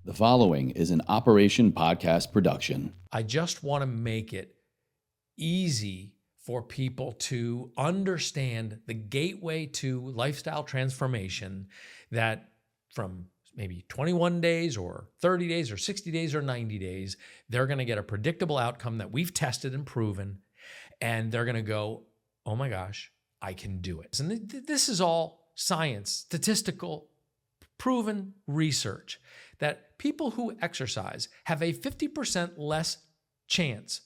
The following is an Operation Podcast production. I just want to make it easy for people to understand the gateway to lifestyle transformation that from maybe 21 days or 30 days or 60 days or 90 days, they're going to get a predictable outcome that we've tested and proven, and they're going to go, oh my gosh, I can do it. And this is all science, statistical, proven research that people who exercise have a 50% less chance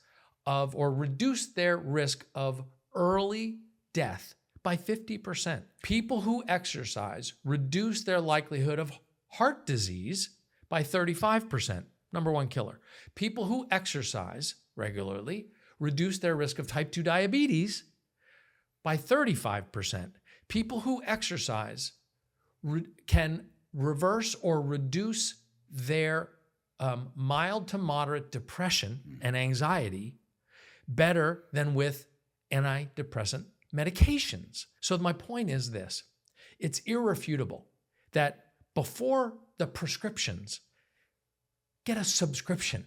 of or reduce their risk of early death by 50%. People who exercise reduce their likelihood of heart disease by 35%. Number one killer. People who exercise regularly reduce their risk of type 2 diabetes by 35%. People who exercise can reverse or reduce their mild to moderate depression and anxiety better than with antidepressant medications. So my point is this: it's irrefutable that before the prescriptions, get a subscription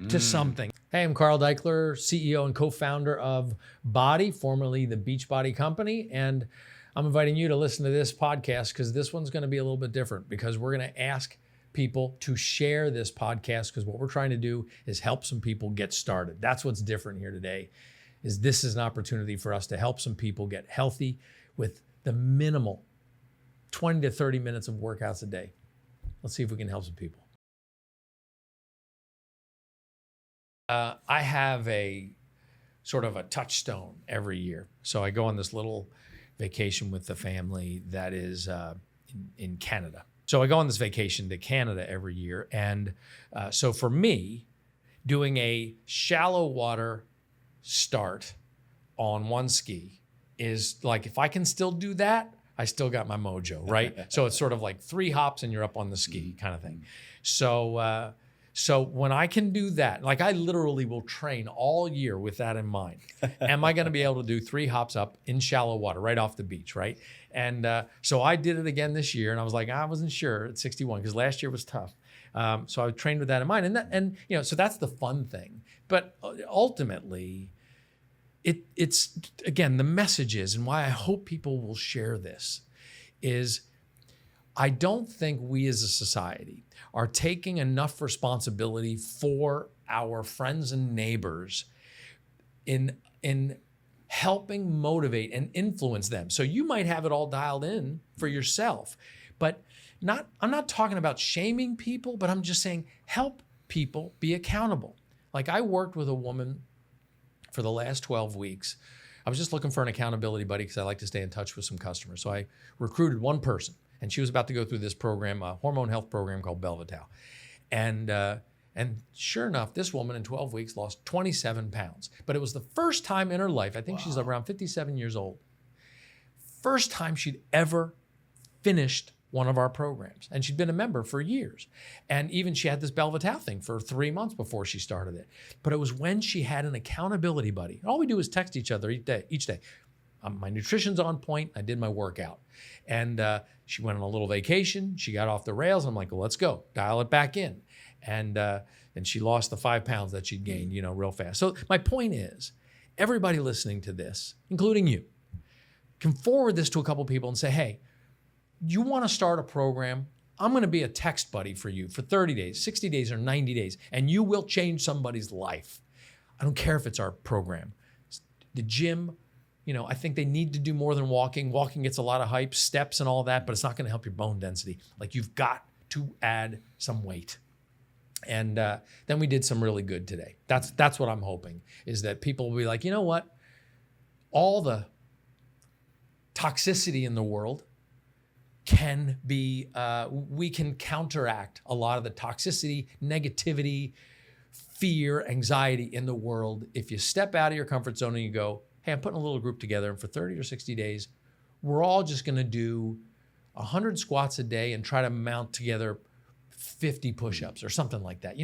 to something. Hey, I'm Carl Daikeler, CEO and co-founder of BeachBody, formerly the BeachBody company, and I'm inviting you to listen to this podcast because this one's going to be a little bit different, because we're going to ask people to share this podcast, because what we're trying to do is help some people get started. That's what's different here today. This is an opportunity for us to help some people get healthy with the minimal 20 to 30 minutes of workouts a day. Let's see if we can help some people. I have a sort of a touchstone every year. So I go on this little vacation with the family that is in Canada. So I go on this vacation to Canada every year. And so for me, doing a shallow water start on one ski is like, if I can still do that, I still got my mojo, right? So it's sort of like 3 hops and you're up on the ski kind of thing. So when I can do that, like I literally will train all year with that in mind. Am I going to be able to do 3 hops up in shallow water right off the beach, right? And so I did it again this year, and I was like, I wasn't sure at 61 because last year was tough. So I trained with that in mind, and so that's the fun thing. But ultimately, it's again, the message is, and why I hope people will share this is, I don't think we as a society are taking enough responsibility for our friends and neighbors in helping motivate and influence them. So you might have it all dialed in for yourself, but I'm not talking about shaming people, but I'm just saying help people be accountable. Like I worked with a woman for the last 12 weeks. I was just looking for an accountability buddy because I like to stay in touch with some customers. So I recruited one person, and she was about to go through this program, a hormone health program called Belvital. And sure enough, this woman in 12 weeks lost 27 pounds. But it was the first time in her life, I think she's around 57 years old, first time she'd ever finished one of our programs. And she'd been a member for years. And even she had this Belvital thing for 3 months before she started it. But it was when she had an accountability buddy. All we do is text each other each day. My nutrition's on point. I did my workout. And she went on a little vacation. She got off the rails. I'm like, well, let's go. Dial it back in. And she lost the 5 pounds that she'd gained, real fast. So my point is, everybody listening to this, including you, can forward this to a couple people and say, hey, you want to start a program? I'm going to be a text buddy for you for 30 days, 60 days, or 90 days, and you will change somebody's life. I don't care if it's our program. The gym, I think they need to do more than walking. Walking gets a lot of hype, steps and all that, but it's not going to help your bone density. Like, you've got to add some weight. And then we did some really good today. That's what I'm hoping, is that people will be like, you know what? All the toxicity in the world can be, we can counteract a lot of the toxicity, negativity, fear, anxiety in the world if you step out of your comfort zone and you go, hey, I'm putting a little group together, and for 30 or 60 days, we're all just going to do 100 squats a day and try to mount together 50 push-ups or something like that.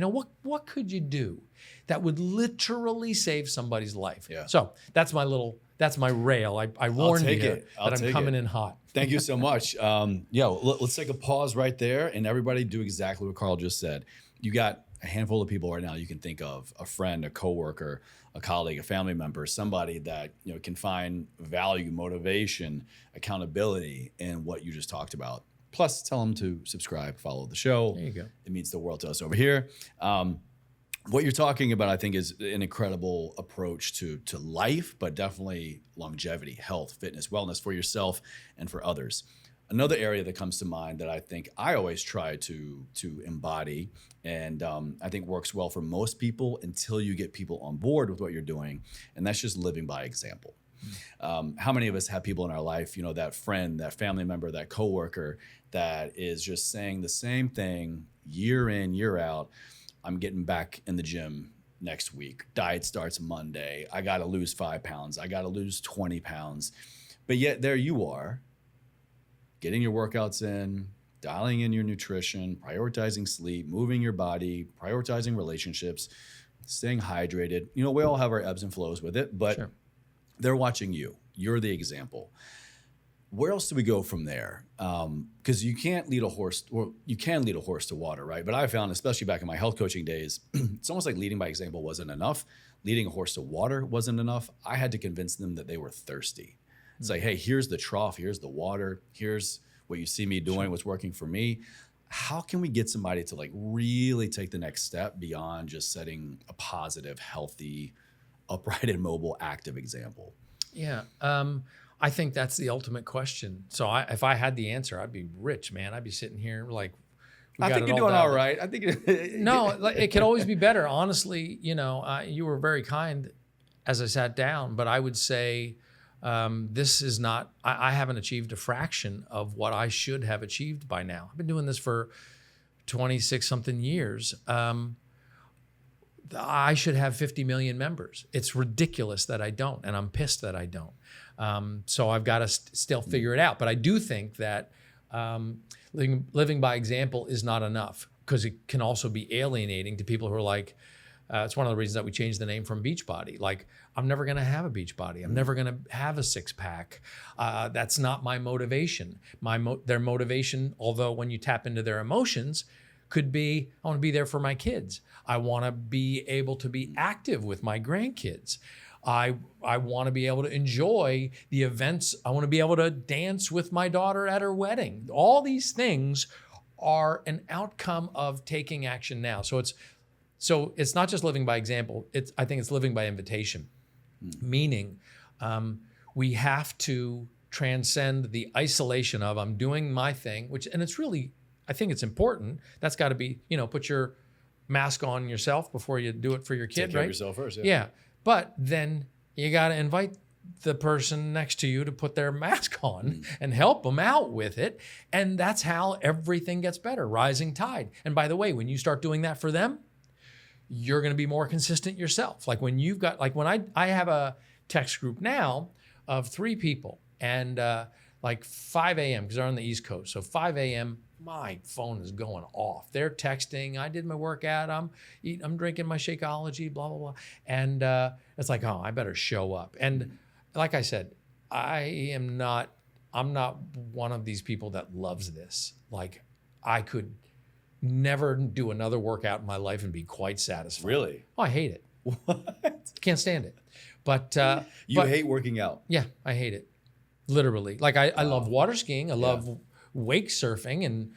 What could you do that would literally save somebody's life? Yeah. So that's my little That's my rail. I warned you that I'm coming in hot. Thank you so much. Let's take a pause right there, and everybody do exactly what Carl just said. You got a handful of people right now you can think of: a friend, a coworker, a colleague, a family member, somebody that can find value, motivation, accountability in what you just talked about. Plus, tell them to subscribe, follow the show. There you go. It means the world to us over here. What you're talking about, I think, is an incredible approach to life, but definitely longevity, health, fitness, wellness for yourself and for others. Another area that comes to mind that I think I always try to embody, and I think works well for most people until you get people on board with what you're doing, and that's just living by example. How many of us have people in our life, that friend, that family member, that coworker that is just saying the same thing year in, year out? I'm getting back in the gym next week. Diet starts Monday. I got to lose 5 pounds. I got to lose 20 pounds. But yet there you are, getting your workouts in, dialing in your nutrition, prioritizing sleep, moving your body, prioritizing relationships, staying hydrated. We all have our ebbs and flows with it, but sure. They're watching you. You're the example. Where else do we go from there? Because you can't lead a horse, or you can lead a horse to water, right? But I found, especially back in my health coaching days, it's almost like leading by example wasn't enough. Leading a horse to water wasn't enough. I had to convince them that they were thirsty. It's like, hey, here's the trough, here's the water, here's what you see me doing, what's working for me. How can we get somebody to really take the next step beyond just setting a positive, healthy, upright and mobile, active example? Yeah. I think that's the ultimate question. So if I had the answer, I'd be rich, man. I'd be sitting here I think you're doing all right. I think no, it could always be better. Honestly, you were very kind as I sat down, but I would say this is not. I haven't achieved a fraction of what I should have achieved by now. I've been doing this for 26 something years. I should have 50 million members. It's ridiculous that I don't, and I'm pissed that I don't. So I've got to still figure it out. But I do think that living by example is not enough, because it can also be alienating to people who are like, it's one of the reasons that we changed the name from BeachBody. Like, I'm never going to have a Beachbody. I'm never going to have a six-pack. That's not my motivation. Their motivation, although when you tap into their emotions, could be, I want to be there for my kids. I want to be able to be active with my grandkids. I want to be able to enjoy the events. I want to be able to dance with my daughter at her wedding. All these things are an outcome of taking action now. So it's not just living by example. I think it's living by invitation, meaning we have to transcend the isolation of I'm doing my thing, and it's really, I think it's important. That's got to be, put your mask on yourself before you do it for your kid, Take care right? of yourself first. Yeah. But then you got to invite the person next to you to put their mask on and help them out with it. And that's how everything gets better, rising tide. And by the way, when you start doing that for them, you're going to be more consistent yourself. Like when you've got, like when I have a text group now of 3 people, and 5 a.m., because they're on the East Coast. So 5 a.m., my phone is going off. They're texting, I did my workout, I'm drinking my Shakeology, blah, blah, blah. And it's like, oh, I better show up. And like I said, I'm not one of these people that loves this. Like, I could never do another workout in my life and be quite satisfied. Really? Oh, I hate it. What? Can't stand it. But you hate working out? Yeah, I hate it. Literally. Like I love water skiing. I love wake surfing and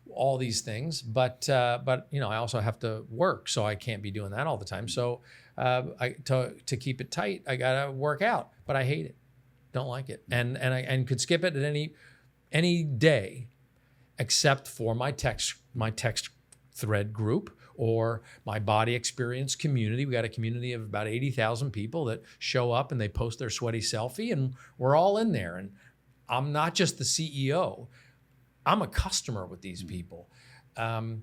all these things. But I also have to work, so I can't be doing that all the time. So to keep it tight, I gotta work out. But I hate it. Don't like it. And could skip it at any day, except for my text thread group or my body experience community. We got a community of about 80,000 people that show up and they post their sweaty selfie, and we're all in there. And I'm not just the CEO. I'm a customer with these people. So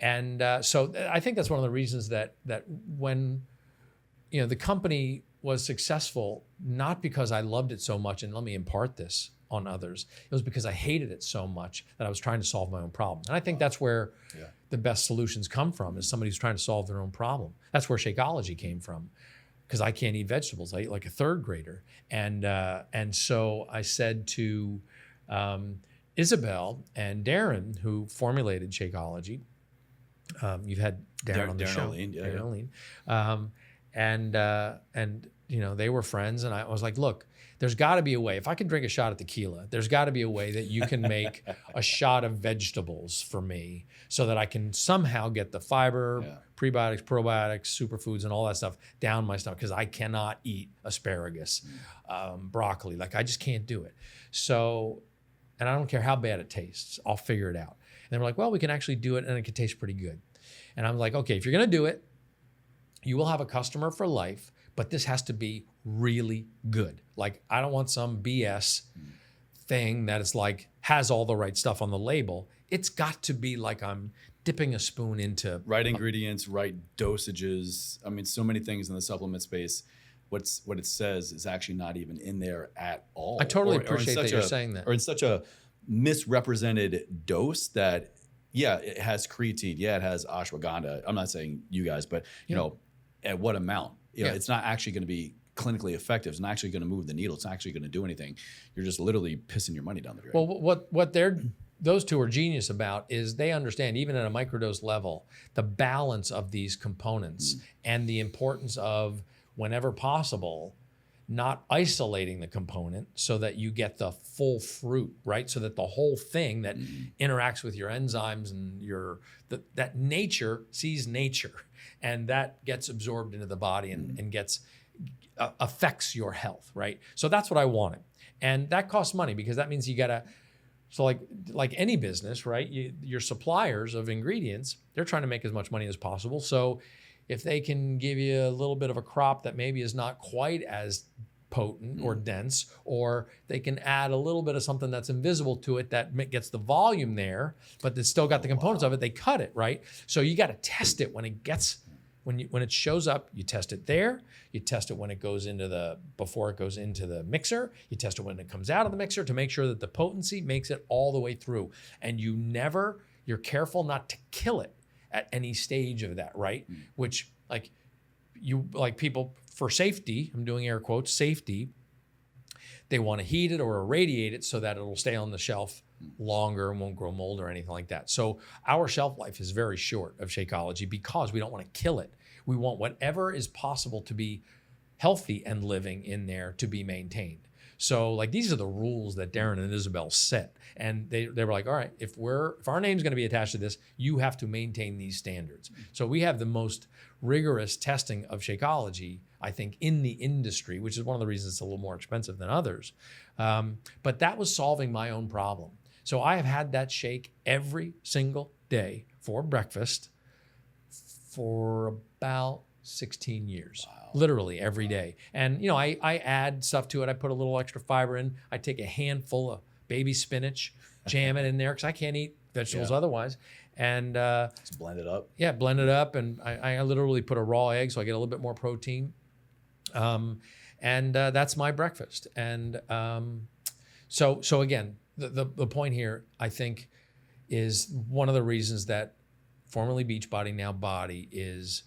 I think that's one of the reasons that when the company was successful, not because I loved it so much, and let me impart this on others, it was because I hated it so much that I was trying to solve my own problem. And I think that's where the best solutions come from, is somebody who's trying to solve their own problem. That's where Shakeology came from. because I can't eat vegetables. I eat like a third grader. And so I said to Isabel and Darren, who formulated Shakeology. You've had Darren on the show. Darren Oline. And they were friends, and I was like, look, there's got to be a way. If I can drink a shot of tequila, there's got to be a way that you can make a shot of vegetables for me so that I can somehow get the fiber, prebiotics, probiotics, superfoods, and all that stuff down my stomach, because I cannot eat asparagus, broccoli. Like, I just can't do it. So, and I don't care how bad it tastes. I'll figure it out. And they were like, well, we can actually do it, and it can taste pretty good. And I'm like, okay, if you're going to do it, you will have a customer for life, but this has to be really good. Like, I don't want some BS thing that is like, has all the right stuff on the label. It's got to be like I'm dipping a spoon into right ingredients, right dosages. I mean, so many things in the supplement space. What it says is actually not even in there at all. I totally appreciate that you're saying that. Or in such a misrepresented dose that, yeah, it has creatine. Yeah, it has ashwagandha. I'm not saying you guys, but at what amount? It's not actually going to be clinically effective. It's not actually going to move the needle. It's not actually going to do anything. You're just literally pissing your money down the drain. Well, what those two are genius about is they understand, even at a microdose level, the balance of these components and the importance of, whenever possible, not isolating the component so that you get the full fruit, right? So that the whole thing that interacts with your enzymes and that nature sees nature, and that gets absorbed into the body and gets affects your health, right? So that's what I wanted. And that costs money, because that means you gotta, so like any business, right? Your suppliers of ingredients, they're trying to make as much money as possible. So if they can give you a little bit of a crop that maybe is not quite as potent or dense, or they can add a little bit of something that's invisible to it that gets the volume there, but it's still got the components of it, they cut it, right? So you got to test it when it shows up. You test it there. You test it when it goes before it goes into the mixer. You test it when it comes out of the mixer to make sure that the potency makes it all the way through. And you're careful not to kill it at any stage of that, right? Which, people, for safety, I'm doing air quotes, safety, they want to heat it or irradiate it so that it'll stay on the shelf longer and won't grow mold or anything like that. So our shelf life is very short of Shakeology, because we don't want to kill it. We want whatever is possible to be healthy and living in there to be maintained. So these are the rules that Darren and Isabel set. And they were like, all right, if our name's going to be attached to this, you have to maintain these standards. So we have the most rigorous testing of Shakeology, I think, in the industry, which is one of the reasons it's a little more expensive than others. But that was solving my own problem. So I have had that shake every single day for breakfast for about 16 years. Wow. Literally every day. And, I add stuff to it. I put a little extra fiber in. I take a handful of baby spinach, jam it in there, because I can't eat vegetables otherwise. And just blend it up. Yeah, blend it up. And I literally put a raw egg so I get a little bit more protein. And that's my breakfast. And so again, the point here, I think, is one of the reasons that formerly BeachBody, now Body, is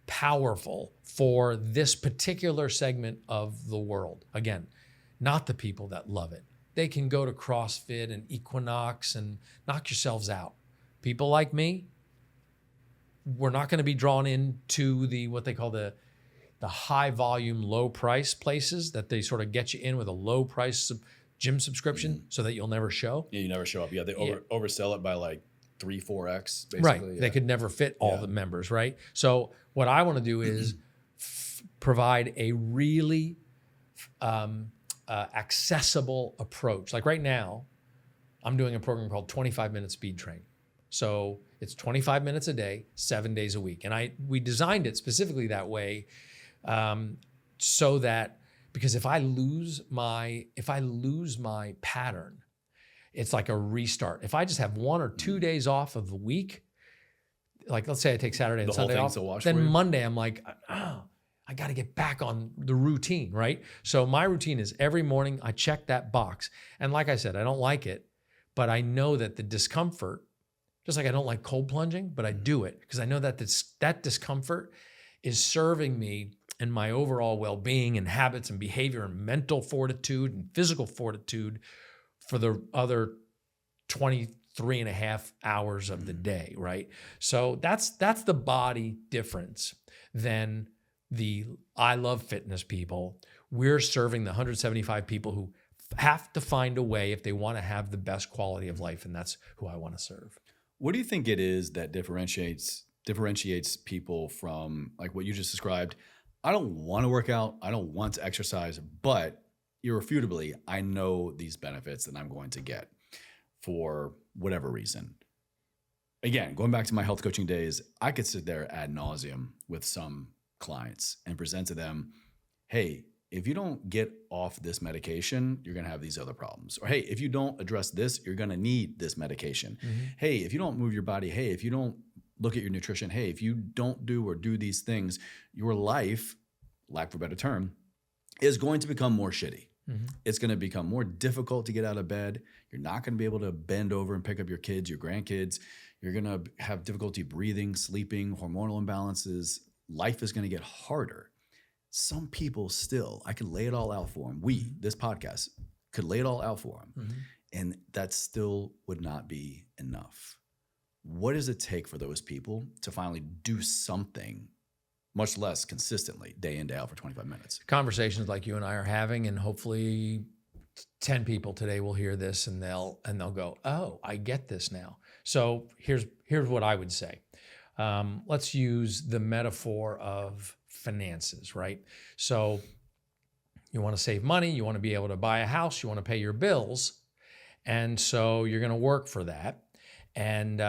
powerful for this particular segment of the world. Again, not the people that love it. They can go to CrossFit and Equinox and knock yourselves out. People like me, we're not going to be drawn into what they call the high volume, low price places that they sort of get you in with a low price gym subscription so that you'll never show. Yeah, you never show up. Yeah, they oversell it by 3-4x, basically. Right. Yeah. They could never fit all the members, right? So what I want to do is provide a really accessible approach. Like right now, I'm doing a program called 25-Minute Speed Train. So it's 25 minutes a day, 7 days a week. And we designed it specifically that way so that, because if I lose my pattern, it's like a restart. If I just have 1 or 2 days off of the week, like let's say I take Saturday and Sunday off, then Monday I'm like, I got to get back on the routine, right? So my routine is every morning I check that box. And like I said, I don't like it, but I know that the discomfort, just like I don't like cold plunging, but I do it because I know that that discomfort is serving me and my overall well-being and habits and behavior and mental fortitude and physical fortitude for the other 23 and a half hours of the day, right? So that's the body difference than the I love fitness people. We're serving the 175 people who have to find a way if they want to have the best quality of life, and that's who I want to serve. What do you think it is that differentiates people from like what you just described? I don't want to work out. I don't want to exercise, but irrefutably, I know these benefits that I'm going to get for whatever reason. Again, going back to my health coaching days, I could sit there ad nauseum with some clients and present to them, hey, if you don't get off this medication, you're going to have these other problems. Or, hey, if you don't address this, you're going to need this medication. Mm-hmm. Hey, if you don't move your body, hey, if you don't look at your nutrition, hey, if you don't do these things, your life, lack of a better term, is going to become more shitty. Mm-hmm. It's going to become more difficult to get out of bed. You're not going to be able to bend over and pick up your kids, your grandkids. You're going to have difficulty breathing, sleeping, hormonal imbalances. Life is going to get harder. Some people still, I could lay it all out for them. This podcast, could lay it all out for them. Mm-hmm. And that still would not be enough. What does it take for those people to finally do something, much less consistently, day in, day out for 25 minutes? Conversations like you and I are having, and hopefully 10 people today will hear this and they'll go, oh, I get this now. So here's what I would say. Let's use the metaphor of finances, right? So you want to save money, you want to be able to buy a house, you want to pay your bills, and so you're going to work for that, and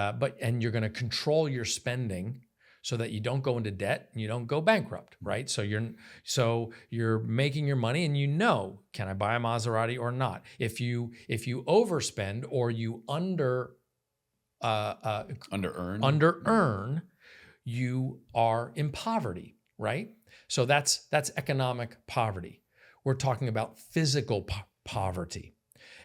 you're going to control your spending so that you don't go into debt and you don't go bankrupt, right? So you're making your money, and can I buy a Maserati or not? If you overspend or you under earn, you are in poverty, right? So that's economic poverty. We're talking about physical poverty.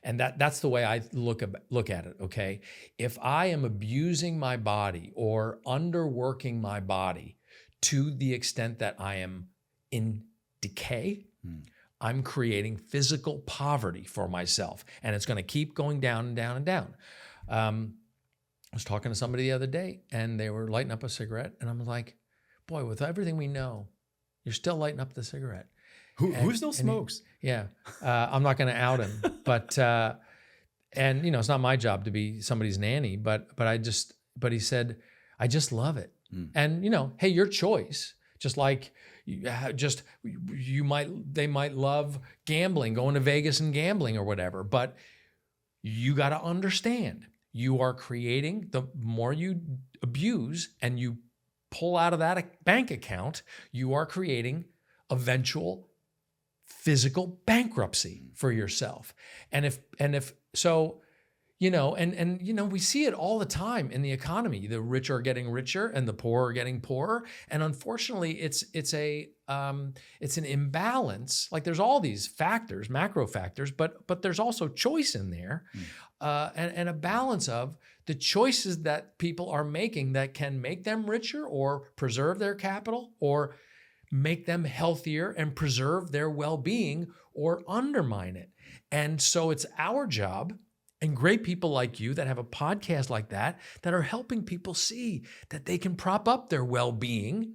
And that's the way I look at it, okay? If I am abusing my body or underworking my body to the extent that I am in decay, I'm creating physical poverty for myself. And it's going to keep going down and down and down. I was talking to somebody the other day, and they were lighting up a cigarette, and I'm like, boy, with everything we know, you're still lighting up the cigarette. Who still smokes? I'm not going to out him, but it's not my job to be somebody's nanny, but he said, I just love it. And hey, your choice. Just like they might love gambling, going to Vegas and gambling or whatever, but you got to understand, you are creating, the more you abuse and you pull out of that bank account, you are creating eventual physical bankruptcy for yourself. And if so, we see it all the time in the economy. The rich are getting richer and the poor are getting poorer. And unfortunately, it's an imbalance. Like there's all these factors, macro factors, but there's also choice in there, and a balance of the choices that people are making that can make them richer or preserve their capital or make them healthier and preserve their well-being or undermine it. And so it's our job, and great people like you that have a podcast like that are helping people see that they can prop up their well-being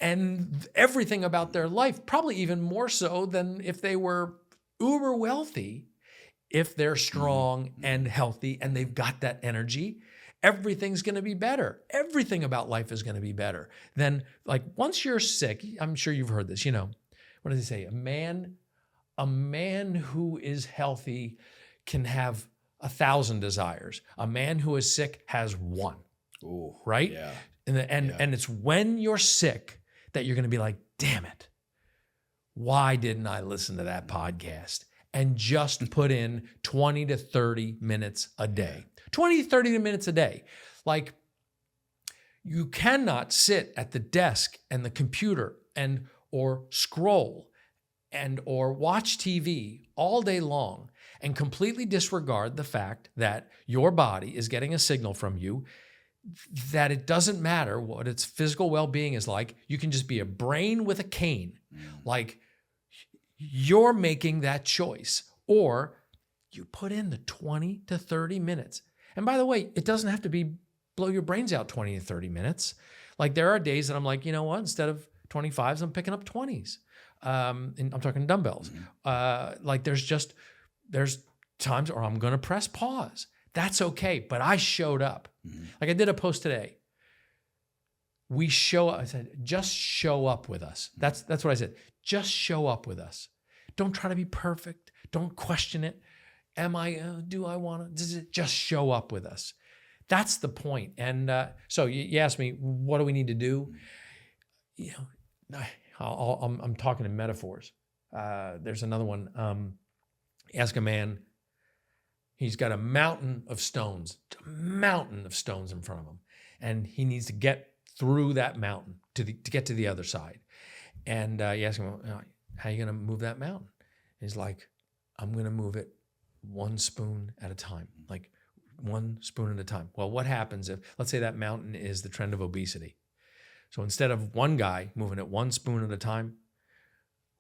and everything about their life, probably even more so than if they were uber wealthy. If they're strong and healthy and they've got that energy, everything's going to be better. Everything about life is going to be better. Then, like, once you're sick, I'm sure you've heard this, what do they say? A man who is healthy can have 1,000 desires. A man who is sick has one. Ooh, right? Yeah. And it's when you're sick that you're going to be like, damn it, why didn't I listen to that podcast? And just put in 20 to 30 minutes a day. 20 to 30 minutes a day. Like, you cannot sit at the desk and the computer or scroll or watch TV all day long and completely disregard the fact that your body is getting a signal from you that it doesn't matter what its physical well-being is like. You can just be a brain with a cane. Like, you're making that choice, or you put in the 20 to 30 minutes. And by the way, it doesn't have to be blow your brains out 20 to 30 minutes. Like, there are days that I'm like, you know what, instead of 25s, I'm picking up 20s. And I'm talking dumbbells. Like, there's times where I'm going to press pause. That's okay. But I showed up. Like, I did a post today. We show up. I said, just show up with us. That's what I said. Just show up with us. Don't try to be perfect. Don't question it. Do I want to? Just show up with us. That's the point. And so you asked me, what do we need to do? You know, I'm talking in metaphors. There's another one. Ask a man. He's got a mountain of stones in front of him, and he needs to get through that mountain to get to the other side. And you ask him, how are you going to move that mountain? And he's like, I'm going to move it one spoon at a time, like one spoon at a time. Well, what happens if, let's say that mountain is the trend of obesity. So instead of one guy moving it one spoon at a time,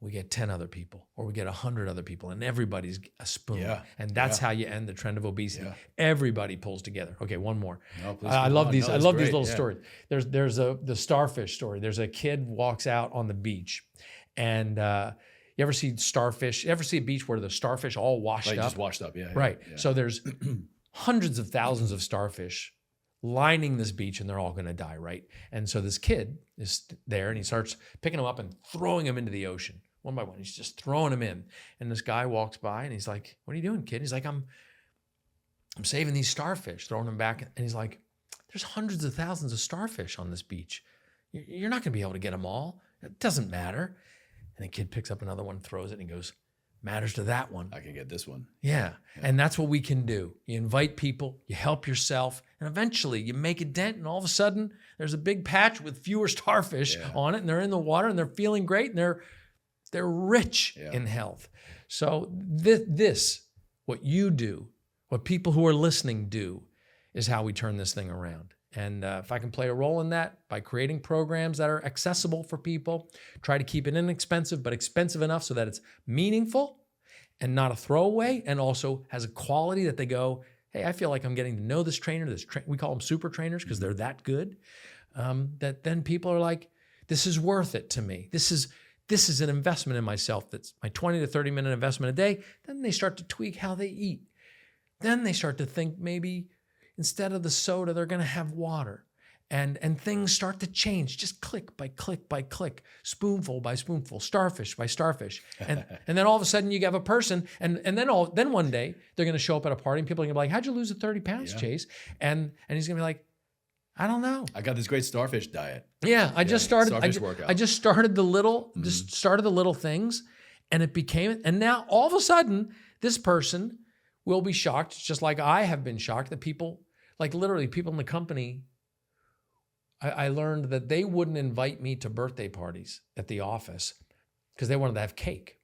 we get 10 other people, or we get 100 other people, and everybody's a spoon. Yeah. And that's how you end the trend of obesity. Yeah. Everybody pulls together. Okay, one more. No, I love these. I love these little stories. There's the starfish story. There's a kid walks out on the beach, and you ever see starfish? You ever see a beach where the starfish all washed up? Just washed up, yeah. Right. Yeah. So there's hundreds of thousands of starfish lining this beach, and they're all going to die, right? And so this kid is there, and he starts picking them up and throwing them into the ocean. One by one, he's just throwing them in. And this guy walks by, and he's like, what are you doing, kid? He's like, I'm saving these starfish, throwing them back. And he's like, there's hundreds of thousands of starfish on this beach. You're not going to be able to get them all. It doesn't matter. And the kid picks up another one, throws it, and he goes, matters to that one. I can get this one. Yeah. And that's what we can do. You invite people, you help yourself, and eventually you make a dent, and all of a sudden there's a big patch with fewer starfish on it, and they're in the water, and they're feeling great, and they're rich in health. So this, what you do, what people who are listening do, is how we turn this thing around. And if I can play a role in that by creating programs that are accessible for people, try to keep it inexpensive, but expensive enough so that it's meaningful and not a throwaway, and also has a quality that they go, hey, I feel like I'm getting to know this trainer. We call them super trainers because they're that good. That then people are like, this is worth it to me. This is an investment in myself. That's my 20 to 30 minute investment a day. Then they start to tweak how they eat. Then they start to think maybe instead of the soda, they're going to have water. And things start to change, just click by click by click, spoonful by spoonful, starfish by starfish. And then all of a sudden you have a person, and then one day they're going to show up at a party, and people are going to be like, how'd you lose the 30 pounds, Chase? And he's going to be like, I don't know. I got this great starfish diet. Yeah, I just started. Workout. I just started the little things, and it became. And now all of a sudden, this person will be shocked, just like I have been shocked that people, like literally people in the company. I learned that they wouldn't invite me to birthday parties at the office because they wanted to have cake,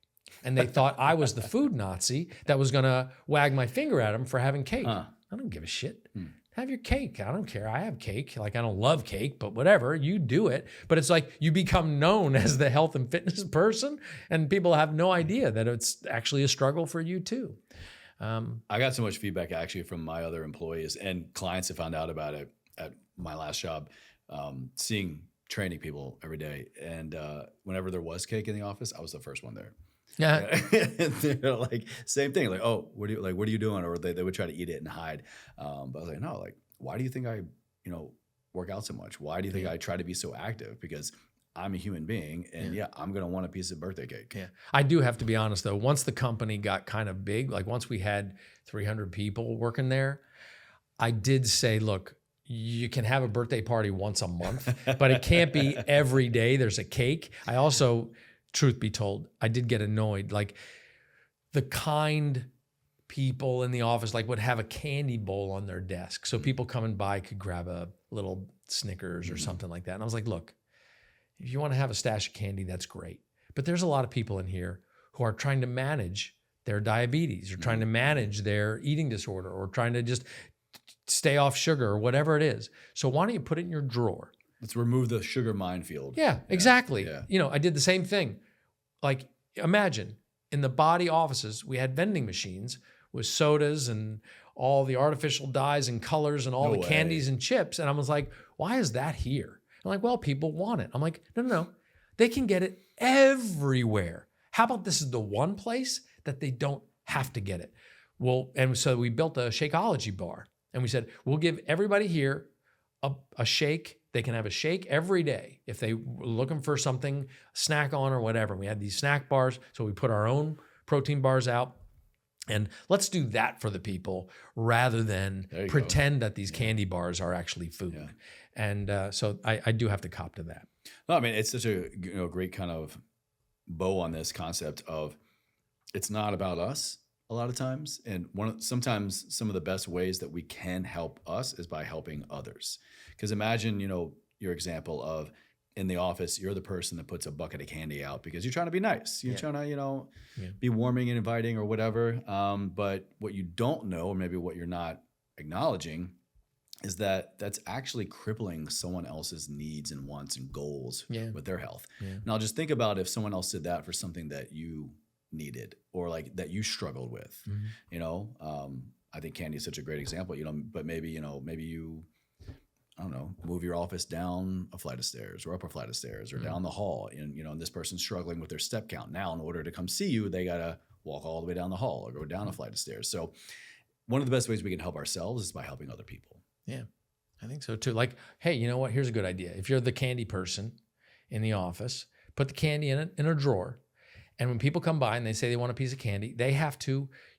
and they thought I was the food Nazi that was going to wag my finger at them for having cake. I don't give a shit. Have your cake. I don't care. I have cake. Like, I don't love cake, but whatever, you do it. But it's like you become known as the health and fitness person, and people have no idea that it's actually a struggle for you too. I got so much feedback actually from my other employees and clients that found out about it at my last job, seeing training people every day. And whenever there was cake in the office, I was the first one there. Yeah. They're like, same thing. Like, oh, what are you doing? Or they would try to eat it and hide. But I was like, no, like, why do you think I, work out so much? Why do you think I try to be so active? Because I'm a human being, and I'm going to want a piece of birthday cake. Yeah. I do have to be honest though. Once the company got kind of big, like once we had 300 people working there, I did say, look, you can have a birthday party once a month, but it can't be every day there's a cake. I also, truth be told, I did get annoyed. Like the kind people in the office like would have a candy bowl on their desk. So people coming by could grab a little Snickers or something like that. And I was like, look, if you want to have a stash of candy, that's great. But there's a lot of people in here who are trying to manage their diabetes or trying to manage their eating disorder or trying to just stay off sugar or whatever it is. So why don't you put it in your drawer? Let's remove the sugar minefield. Yeah, exactly. Yeah. You know, I did the same thing. Like, imagine in the BODY offices, we had vending machines with sodas and all the artificial dyes and colors and all No the way. candies and chips. And I was like, why is that here? I'm like, well, people want it. I'm like, no. They can get it everywhere. How about this is the one place that they don't have to get it? Well, and so we built a Shakeology bar. And we said, we'll give everybody here a shake. They can have a shake every day if they were looking for something, snack on or whatever. We had these snack bars. So we put our own protein bars out. And let's do that for the people rather than pretend that these candy bars are actually food. Yeah. And so I do have to cop to that. No, I mean, it's such a great kind of bow on this concept of it's not about us a lot of times. And sometimes some of the best ways that we can help us is by helping others. Because imagine, your example of in the office, you're the person that puts a bucket of candy out because you're trying to be nice. You're trying to, be warming and inviting or whatever. But what you don't know, or maybe what you're not acknowledging, is that that's actually crippling someone else's needs and wants and goals with their health. Yeah. Now, just think about if someone else did that for something that you needed or like that you struggled with. Mm-hmm. I think candy is such a great example. But maybe you, I don't know, move your office down a flight of stairs or up a flight of stairs or down the hall. And this person's struggling with their step count. Now, in order to come see you, they got to walk all the way down the hall or go down a flight of stairs. So one of the best ways we can help ourselves is by helping other people. Yeah, I think so too. Like, hey, you know what? Here's a good idea. If you're the candy person in the office, put the candy in a drawer. And when people come by and they say they want a piece of candy,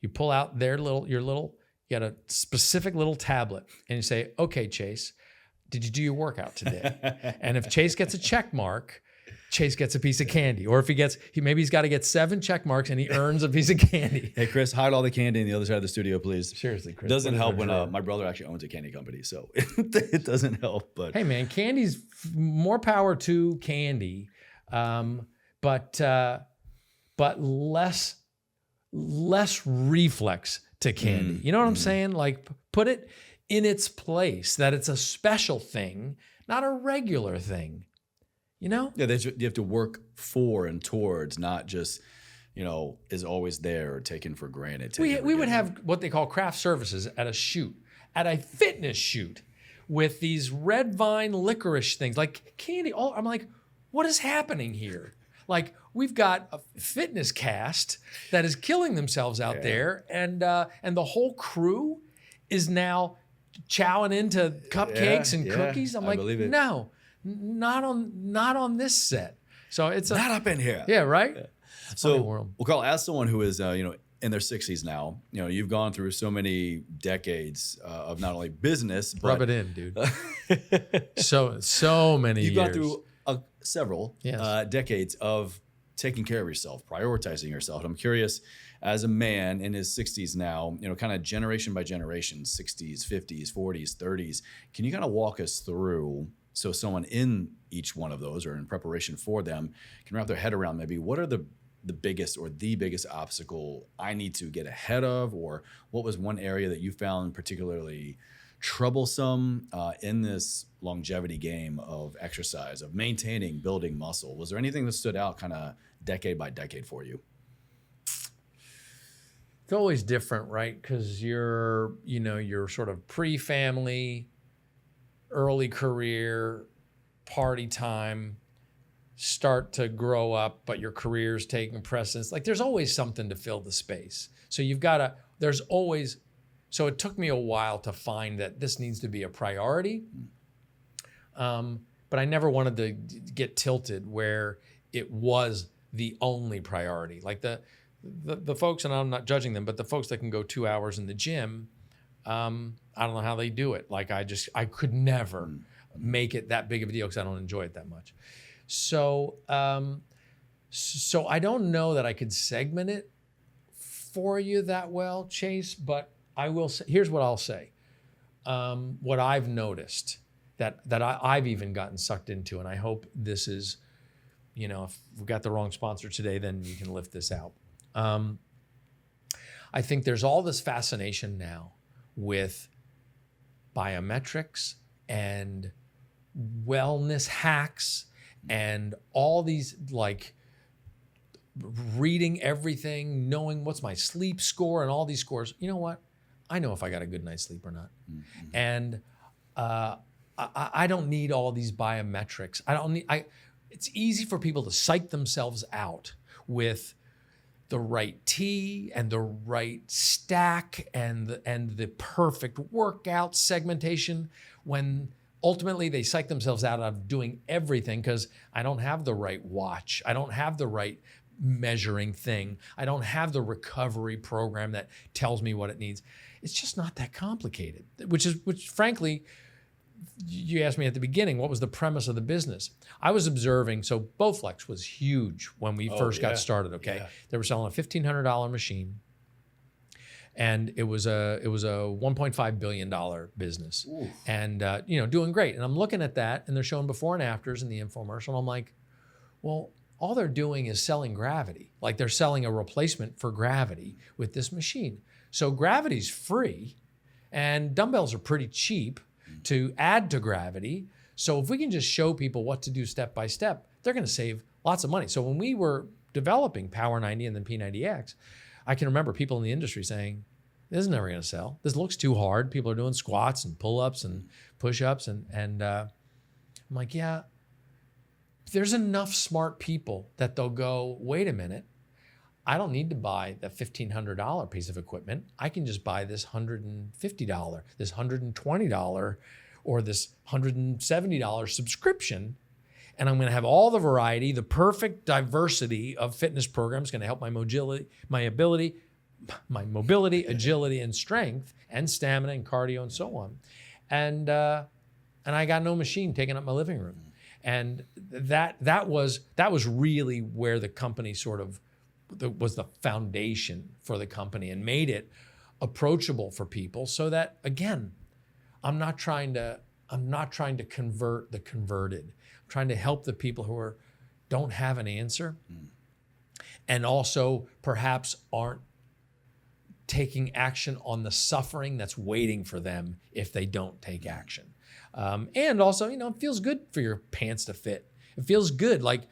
you pull out you got a specific little tablet and you say, okay, Chase, did you do your workout today? And if Chase gets a check mark, Chase gets a piece of candy. Or if he's got to get 7 check marks and he earns a piece of candy. Hey, Chris, hide all the candy on the other side of the studio, please. Seriously, Chris. Doesn't help when my brother actually owns a candy company, so it doesn't help. But hey, man, candy's more power to candy, but less reflex to candy. You know what I'm saying? Like, put it in its place, that it's a special thing, not a regular thing. Yeah, you have to work for and towards, not just, is always there or taken for granted. We would have what they call craft services at a fitness shoot with these red vine licorice things, like candy. I'm like, what is happening here? Like, we've got a fitness cast that is killing themselves out there, and the whole crew is now chowing into cupcakes and cookies. I'm like, no, not on this set. So it's not up in here. Yeah, right. Yeah. So, well, Carl, as someone who is in their 60s now, you've gone through so many decades of not only business, but rub it in, dude. so many years. You've gone through several decades of taking care of yourself, prioritizing yourself. And I'm curious, as a man in his 60s now, kind of generation by generation, 60s, 50s, 40s, 30s, can you kind of walk us through, so someone in each one of those or in preparation for them can wrap their head around maybe what are the biggest obstacle I need to get ahead of, or what was one area that you found particularly troublesome in this longevity game of exercise, of maintaining, building muscle? Was there anything that stood out kind of decade by decade for you? It's always different, right? Because you're sort of pre-family, early career, party time, start to grow up, but your career's taking precedence. Like, there's always something to fill the space. So so it took me a while to find that this needs to be a priority. But I never wanted to get tilted where it was the only priority. Like the folks, and I'm not judging them, but the folks that can go 2 hours in the gym, I don't know how they do it. Like, I could never make it that big of a deal because I don't enjoy it that much. So I don't know that I could segment it for you that well, Chase, but I will say, here's what I'll say. What I've noticed that I've even gotten sucked into, and I hope this is, if we've got the wrong sponsor today, then you can lift this out. I think there's all this fascination now with biometrics and wellness hacks and all these, like, reading everything, knowing what's my sleep score and all these scores. You know what? I know if I got a good night's sleep or not. Mm-hmm. And I don't need all these biometrics. It's easy for people to psych themselves out with the right tea and the right stack and the perfect workout segmentation, when ultimately they psych themselves out of doing everything because I don't have the right watch. I don't have the right measuring thing. I don't have the recovery program that tells me what it needs. It's just not that complicated, which frankly, you asked me at the beginning, what was the premise of the business? I was observing, so Bowflex was huge when we first got started, okay? Yeah. They were selling a $1,500 machine, and it was a $1.5 billion business. Oof. And doing great. And I'm looking at that, and they're showing before and afters in the infomercial, and I'm like, well, all they're doing is selling gravity. Like, they're selling a replacement for gravity with this machine. So gravity's free, and dumbbells are pretty cheap to add to gravity. So if we can just show people what to do step by step, they're going to save lots of money. So when we were developing Power 90 and then P90X, I can remember people in the industry saying, this is never going to sell. This looks too hard. People are doing squats and pull-ups and push-ups. And I'm like, yeah, there's enough smart people that they'll go, wait a minute, I don't need to buy that $1,500 piece of equipment. I can just buy this $150, this $120, or this $170 subscription, and I'm going to have all the variety, the perfect diversity of fitness programs, going to help my mobility, agility, and strength, and stamina, and cardio, and so on. And I got no machine taking up my living room, and that was really where the company sort of was the foundation for the company, and made it approachable for people, so that, again, I'm not trying to convert the converted. I'm trying to help the people who don't have an answer, and also perhaps aren't taking action on the suffering that's waiting for them if they don't take action. And also, it feels good for your pants to fit. It feels good. Like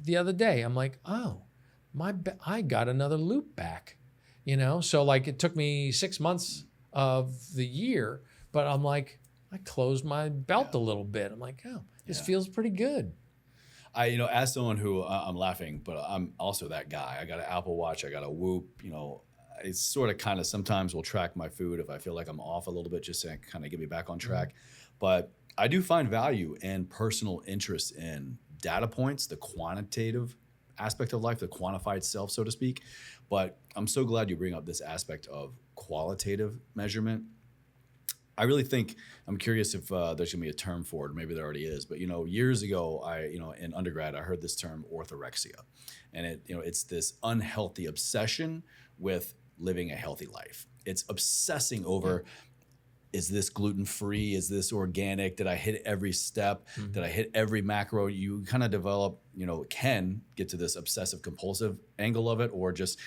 the other day, I'm like, oh, I got another loop back, So like, it took me 6 months of the year, but I'm like, I closed my belt a little bit. I'm like, oh, this feels pretty good. As someone who, I'm laughing, but I'm also that guy. I got an Apple Watch, I got a Whoop, it's sort of kind of sometimes will track my food if I feel like I'm off a little bit, just to kind of get me back on track. Mm-hmm. But I do find value and personal interest in data points, the quantitative aspect of life, the quantified self, so to speak. But I'm so glad you bring up this aspect of qualitative measurement. I really think, I'm curious if there's gonna be a term for it, or maybe there already is, but years ago, in undergrad, I heard this term orthorexia, and it's this unhealthy obsession with living a healthy life. It's obsessing over, is this gluten-free? Is this organic? Did I hit every step? Mm-hmm. Did I hit every macro? You kind of develop, can get to this obsessive compulsive angle of it, or just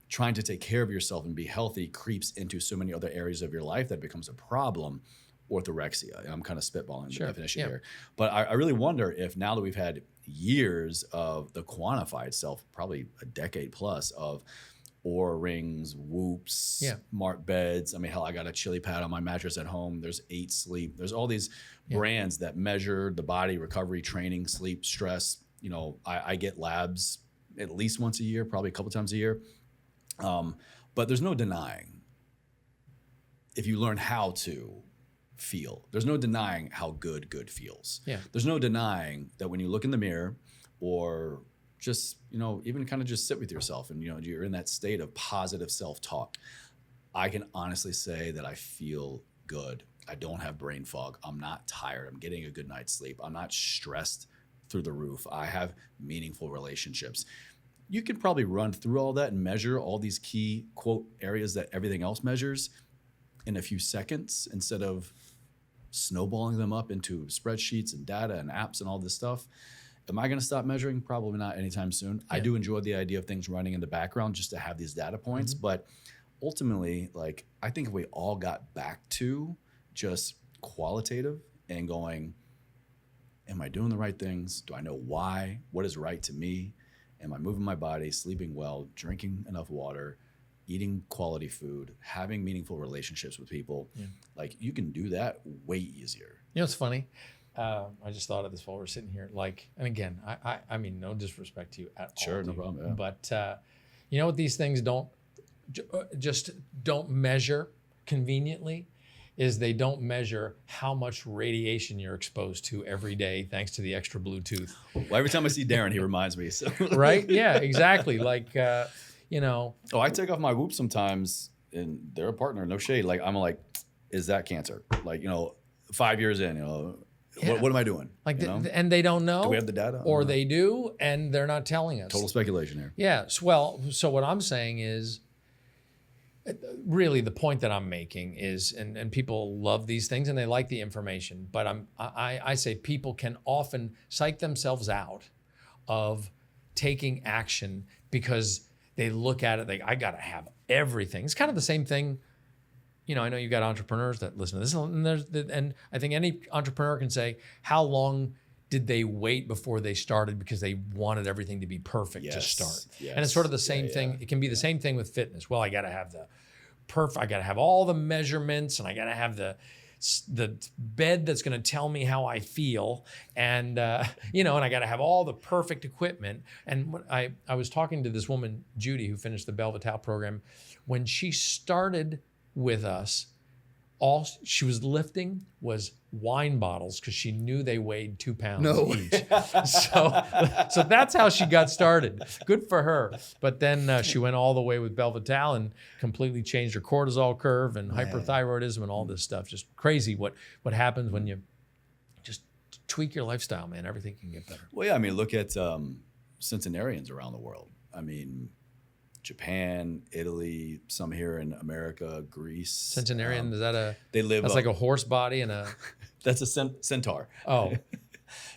trying to take care of yourself and be healthy creeps into so many other areas of your life that becomes a problem. Orthorexia. I'm kind of spitballing the definition here. But I really wonder if, now that we've had years of the quantified self, probably a decade plus of Oura rings, Whoops, Smart beds. I mean, hell, I got a chili pad on my mattress at home. There's 8 Sleep. There's all these brands that measure the body, recovery, training, sleep, stress. I get labs at least once a year, probably a couple times a year. But there's no denying, if you learn how to feel, there's no denying how good feels. Yeah. There's no denying that when you look in the mirror, or just, even kind of just sit with yourself and, you're in that state of positive self-talk, I can honestly say that I feel good. I don't have brain fog. I'm not tired. I'm getting a good night's sleep. I'm not stressed through the roof. I have meaningful relationships. You can probably run through all that and measure all these key, quote, areas that everything else measures in a few seconds, instead of snowballing them up into spreadsheets and data and apps and all this stuff. Am I going to stop measuring? Probably not anytime soon. Yeah. I do enjoy the idea of things running in the background just to have these data points, but ultimately, like, I think if we all got back to just qualitative and going, am I doing the right things? Do I know why? What is right to me? Am I moving my body, sleeping well, drinking enough water, eating quality food, having meaningful relationships with people? Like, you can do that way easier. You know, it's funny. I just thought of this while we're sitting here. Like, and again, I mean, no disrespect to you at all. Sure, no problem. Yeah. But you know what these things just don't measure conveniently is they don't measure how much radiation you're exposed to every day thanks to the extra Bluetooth. Well, every time I see Darren, he reminds me. So. Right? Yeah, exactly. Like, you know. Oh, I take off my Whoop sometimes, and they're a partner, no shade. Like, I'm like, is that cancer? Like, 5 years in, what am I doing? Like, and they don't know. Do we have the data? Or they do, and they're not telling us. Total speculation here. Yeah. Well, so what I'm saying is, really the point that I'm making is, and people love these things and they like the information, but I say people can often psych themselves out of taking action because they look at it, I got to have everything. It's kind of the same thing. I know you've got entrepreneurs that listen to this, and I think any entrepreneur can say, how long did they wait before they started because they wanted everything to be perfect to start? Yes. And it's sort of the same thing. It can be the same thing with fitness. Well, I got to have I got to have all the measurements, and I got to have the bed that's going to tell me how I feel, and and I got to have all the perfect equipment. And when I was talking to this woman, Judy, who finished the Belle Vitale program, when she started with us, all she was lifting was wine bottles because she knew they weighed 2 pounds each. So that's how she got started. Good for her. But then she went all the way with Belle Vitale and completely changed her cortisol curve and hyperthyroidism and all this stuff. Just crazy what happens when you just tweak your lifestyle, man. Everything can get better. Well, yeah, I mean, look at centenarians around the world. I mean, Japan, Italy, some here in America, Greece. Centenarian, is that they live that's like a horse body and a... That's a centaur. Oh.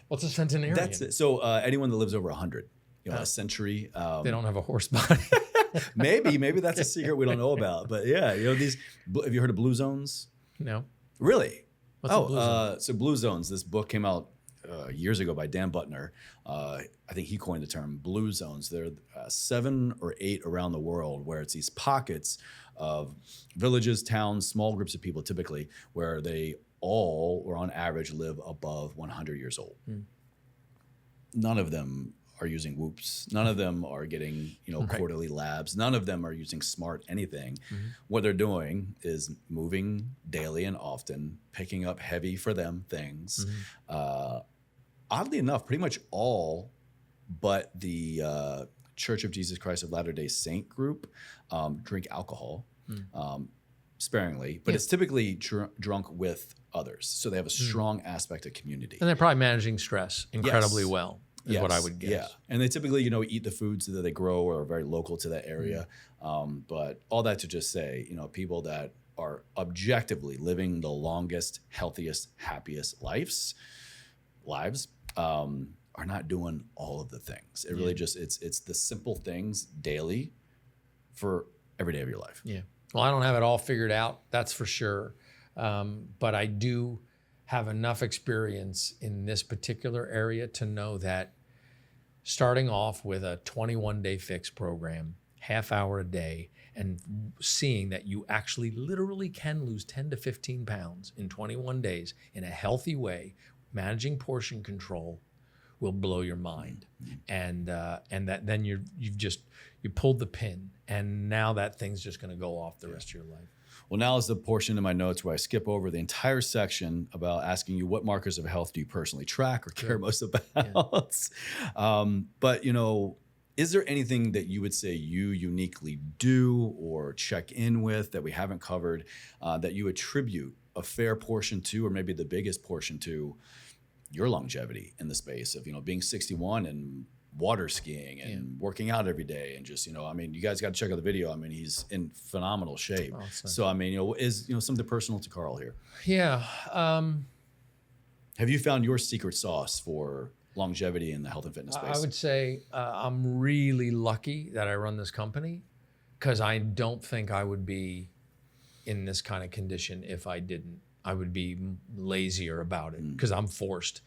What's a centenarian? That's it. So anyone that lives over 100, a century. They don't have a horse body. maybe that's a secret we don't know about. But yeah, these, have you heard of blue zones? No. Really? What's a blue zone? So Blue Zones, this book came out years ago by Dan Buttner. I think he coined the term blue zones. There are 7 or 8 around the world where it's these pockets of villages, towns, small groups of people typically, where they all, or on average, live above 100 years old. None of them are using Whoops. None of them are getting, quarterly labs. None of them are using smart anything. What they're doing is moving daily and often, picking up heavy for them things. Oddly enough, pretty much all but the Church of Jesus Christ of Latter-day Saint group drink alcohol sparingly, but it's typically drunk with others. So they have a strong aspect of community. And they're probably managing stress incredibly well. Is what I would guess. Yeah, and they typically, eat the foods that they grow or are very local to that area. But all that to just say, people that are objectively living the longest, healthiest, happiest lives are not doing all of the things. It really just it's the simple things daily for every day of your life. Yeah. Well, I don't have it all figured out, that's for sure. But I do have enough experience in this particular area to know that starting off with a 21-day fix program, half hour a day, and seeing that you actually literally can lose 10 to 15 pounds in 21 days in a healthy way, managing portion control, will blow your mind. And that then you pulled the pin, and now that thing's just going to go off the rest of your life. Well, now is the portion in my notes where I skip over the entire section about asking you what markers of health do you personally track or care most about. But, is there anything that you would say you uniquely do or check in with that we haven't covered that you attribute a fair portion to, or maybe the biggest portion to, your longevity in the space of, being 61 and water skiing and working out every day and just, you guys got to check out the video. He's in phenomenal shape. So, is, something personal to Carl here. Yeah. Have you found your secret sauce for longevity in the health and fitness space? I would say I'm really lucky that I run this company, because I don't think I would be in this kind of condition if I didn't. I would be lazier about it because I'm forced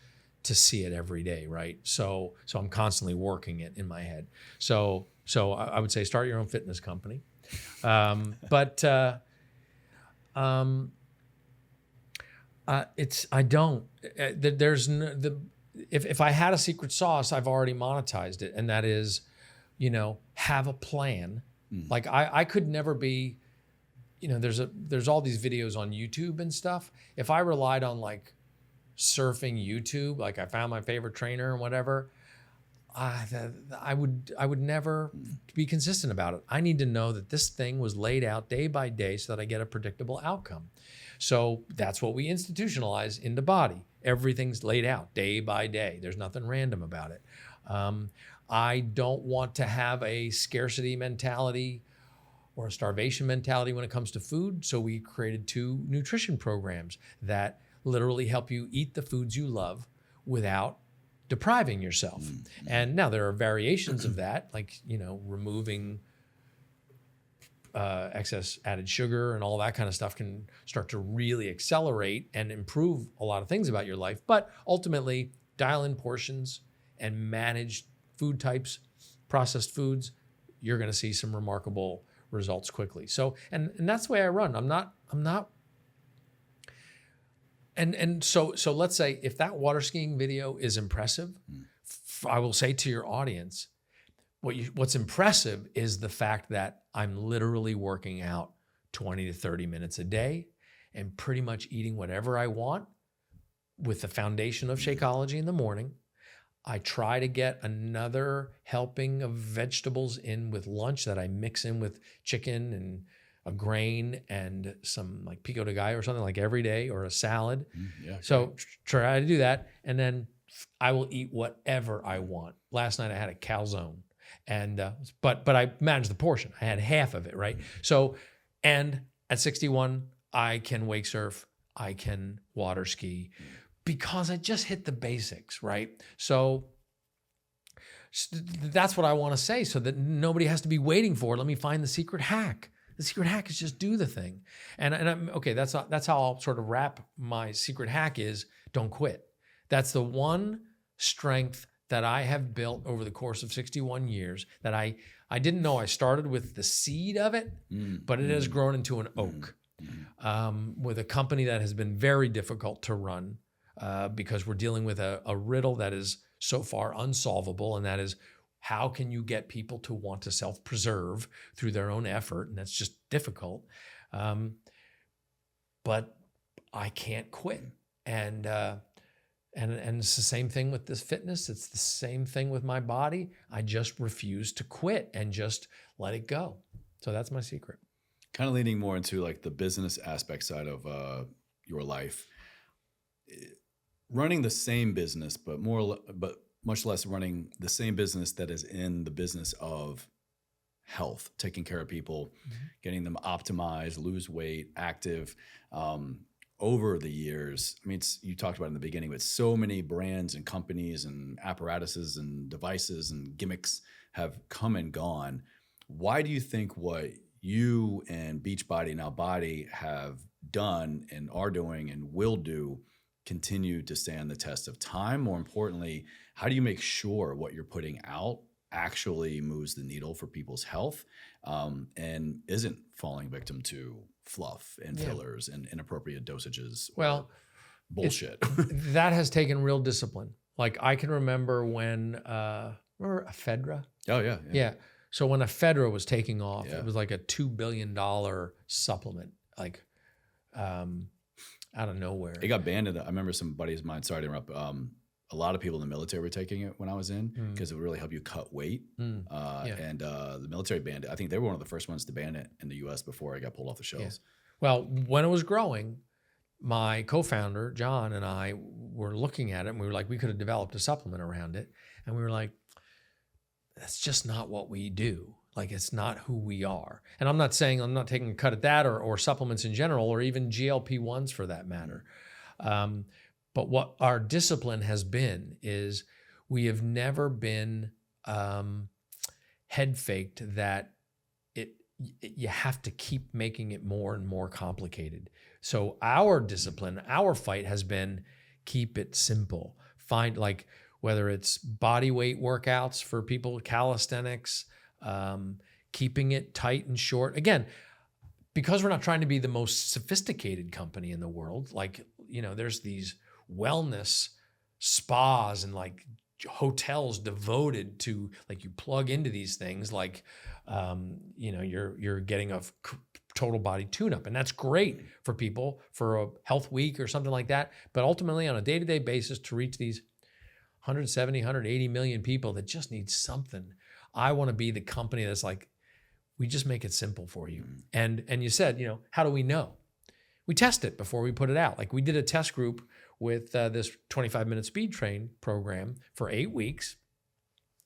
to see it every day, right? So I'm constantly working it in my head. So I would say start your own fitness company. It's I don't. There's no, if I had a secret sauce, I've already monetized it, and that is, have a plan. Like I could never be, there's all these videos on YouTube and stuff. If I relied on like surfing YouTube, like I found my favorite trainer and whatever, I would never be consistent about it. I need to know that this thing was laid out day by day so that I get a predictable outcome. So that's what we institutionalize into Body. Everything's laid out day by day. There's nothing random about it. I don't want to have a scarcity mentality or a starvation mentality when it comes to food. So we created 2 nutrition programs that literally help you eat the foods you love without depriving yourself. And now there are variations of that, like, removing excess added sugar and all that kind of stuff can start to really accelerate and improve a lot of things about your life. But ultimately, dial in portions and manage food types, processed foods, you're going to see some remarkable results quickly. So, and that's the way I run. I'm not, and so let's say if that water skiing video is impressive, I will say to your audience, what's impressive is the fact that I'm literally working out 20 to 30 minutes a day and pretty much eating whatever I want with the foundation of Shakeology in the morning. I try to get another helping of vegetables in with lunch that I mix in with chicken and a grain and some like pico de gallo or something like every day, or a salad. So try to do that. And then I will eat whatever I want. Last night I had a calzone, and but I managed the portion. I had half of it, right? So, and at 61, I can wake surf, I can water ski, because I just hit the basics, right? So that's what I want to say, so that nobody has to be waiting for it. Let me find the secret hack. The secret hack is just do the thing. And I'm okay, that's how I'll sort of wrap my secret hack is don't quit. That's the one strength that I have built over the course of 61 years that I didn't know I started with the seed of it, but it has grown into an oak with a company that has been very difficult to run because we're dealing with a riddle that is so far unsolvable, and that is, how can you get people to want to self-preserve through their own effort? And that's just difficult. But I can't quit. And it's the same thing with this fitness. It's the same thing with my body. I just refuse to quit and just let it go. So that's my secret. Kind of leaning more into like the business aspect side of your life. Running the same business, but much less running the same business that is in the business of health, taking care of people, getting them optimized, lose weight, active. Over the years, I mean, you talked about in the beginning, but so many brands and companies and apparatuses and devices and gimmicks have come and gone. Why do you think what you and BeachBody, now Body, have done and are doing and will do continue to stand the test of time? More importantly, how do you make sure what you're putting out actually moves the needle for people's health and isn't falling victim to fluff and fillers and inappropriate dosages? Well, bullshit. That has taken real discipline. Like I can remember when, remember Ephedra? Oh, yeah. Yeah. So when Ephedra was taking off, it was like a $2 billion supplement, like out of nowhere. It got banned. I remember some buddies of mine, sorry to interrupt, a lot of people in the military were taking it when I was in because it would really help you cut weight. And the military banned it. I think they were one of the first ones to ban it in the US before it got pulled off the shelves. Yeah. Well, when it was growing, my co-founder, John, and I were looking at it and we were like, we could have developed a supplement around it. And we were like, that's just not what we do. Like, it's not who we are. And I'm not saying I'm not taking a cut at that or supplements in general, or even GLP-1s for that matter. But what our discipline has been is we have never been head faked that you have to keep making it more and more complicated. So our discipline, our fight has been keep it simple. Find, like, whether it's body weight workouts for people, calisthenics, keeping it tight and short. Again, because we're not trying to be the most sophisticated company in the world, like, there's these wellness spas and like hotels devoted to, like, you plug into these things, like, you're getting a total body tune-up, and that's great for people for a health week or something like that. But ultimately, on a day-to-day basis, to reach these 170, 180 million people that just need something, I want to be the company that's like, we just make it simple for you. And you said, how do we know? We test it before we put it out. Like, we did a test group with this 25-minute speed train program for 8 weeks.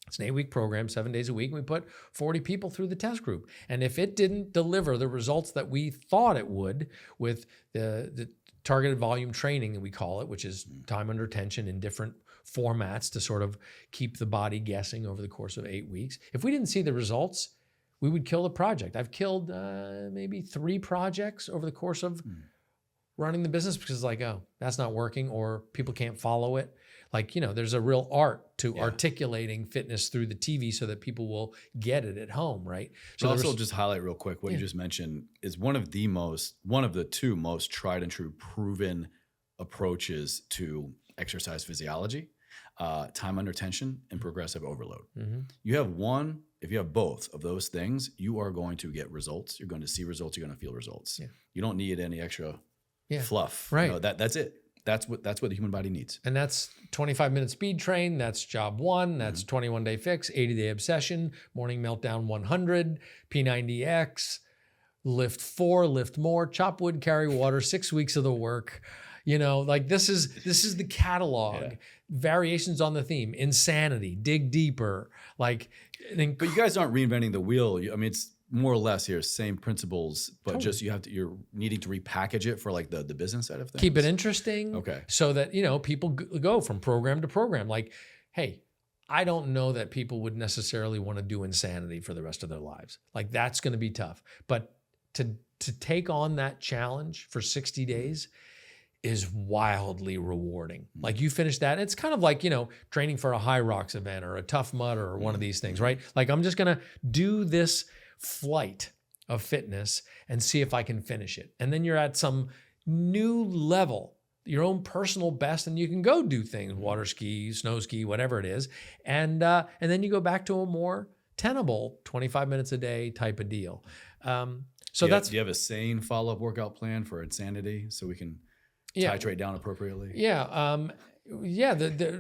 It's an 8-week program, 7 days a week. And we put 40 people through the test group. And if it didn't deliver the results that we thought it would with the targeted volume training, we call it, which is time under tension in different formats to sort of keep the body guessing over the course of 8 weeks. If we didn't see the results, we would kill the project. I've killed maybe 3 projects over the course of running the business because it's like, oh, that's not working, or people can't follow it. Like, there's a real art to articulating fitness through the TV so that people will get it at home, right? So also, just highlight real quick what you just mentioned is one of the 2 most tried and true proven approaches to exercise physiology, time under tension and progressive overload. You have one. If you have both of those things, you are going to get results. You're going to see results. You're going to feel results. You don't need any extra fluff. Right. That's it. That's what the human body needs. And that's 25-minute speed train. That's job 1. That's 21-day fix, 80-day obsession, morning meltdown 100, P90X, lift 4, lift more, chop wood, carry water, 6 weeks of the work. Like, this is the catalog. Variations on the theme, insanity, dig deeper. Like, but you guys aren't reinventing the wheel. I mean, it's more or less here, same principles, but just you're needing to repackage it for like the business side of things. Keep it interesting. Okay. So that, people go from program to program. Like, hey, I don't know that people would necessarily want to do insanity for the rest of their lives. Like, that's going to be tough. But to take on that challenge for 60 days is wildly rewarding. Like, you finish that, it's kind of like, training for a high rocks event or a Tough Mudder or one of these things, right? Like, I'm just going to do this flight of fitness and see if I can finish it. And then you're at some new level, your own personal best, and you can go do things, water ski, snow ski, whatever it is. And then you go back to a more tenable 25 minutes a day type of deal. Do you have a sane follow-up workout plan for insanity so we can titrate down appropriately?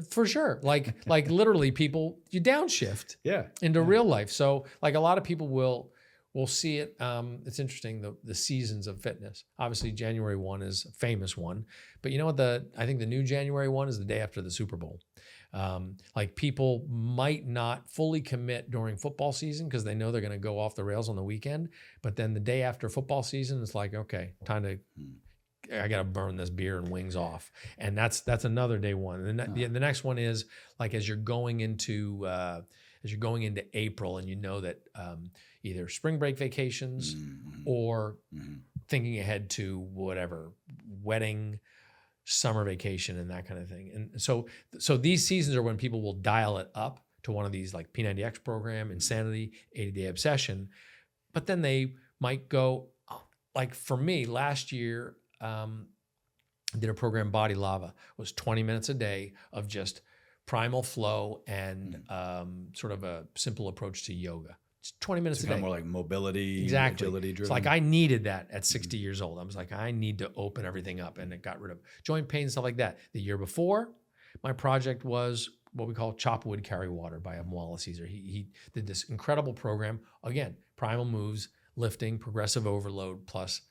For sure. Like literally, people, you downshift into real life. So, like, a lot of people will see it. It's interesting, the seasons of fitness. Obviously, January 1 is a famous one, but you know what? I think the new January 1 is the day after the Super Bowl. Like, people might not fully commit during football season because they know they're going to go off the rails on the weekend. But then the day after football season, it's like, okay, time to. I got to burn this beer and wings off. And that's another day one. And the next one is like, as you're going into April, and that either spring break vacations or thinking ahead to whatever, wedding, summer vacation, and that kind of thing. And so these seasons are when people will dial it up to one of these, like P90X program, insanity, 80-day obsession. But then they might go, like, for me last year, did a program, Body Lava. It was 20 minutes a day of just primal flow and sort of a simple approach to yoga. It's 20 minutes a day. More like mobility, exactly. agility driven. It's like, I needed that at 60 years old. I was like, I need to open everything up, and it got rid of joint pain and stuff like that. The year before, my project was what we call Chop Wood, Carry Water by Amwala Caesar. He did this incredible program. Again, primal moves, lifting, progressive overload, plus